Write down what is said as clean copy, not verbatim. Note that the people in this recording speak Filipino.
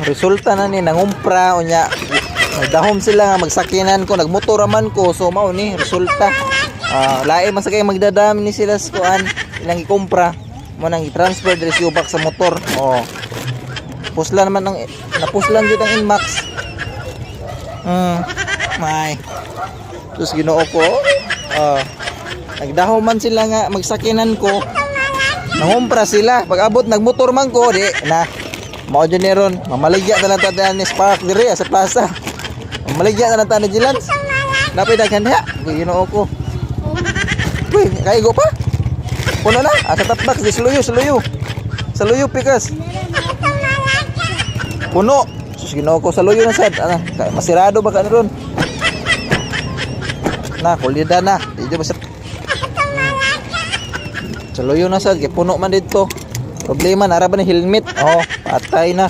resulta na ni nangumpra unya. Nagdahom sila nga magsakinan ko, nagmotoraman ko, so mao ni resulta. Lain man sa kay magdadami ni sila sa kuan, ilang ikumpra mo nang i-transfer diri sa ubak sa motor. Puslan naman ang napuslan gyud ang Inmax. May. Sus Ginoo ko. Nagdahom man sila nga magsakinan ko. Nangumpra sila. Pag abot nagmotor man ko, di na mao jud ni ron. Mamaligya na lang ta ni Spark diri sa plaza. Mamaligya na lang ta ni Jilans. Napay daghan diha. Ginoo ko. Uy, kaigo pa. Puno na. Sa top box di sluyo. Saluyo pikas. Puno. Sus Ginoo ko saluyo na sad. Masirado ba kan ron? Na kulida na. Di masir. Saluyo na sad kay puno man dito. Problema nara ba ni helmet? Patay na.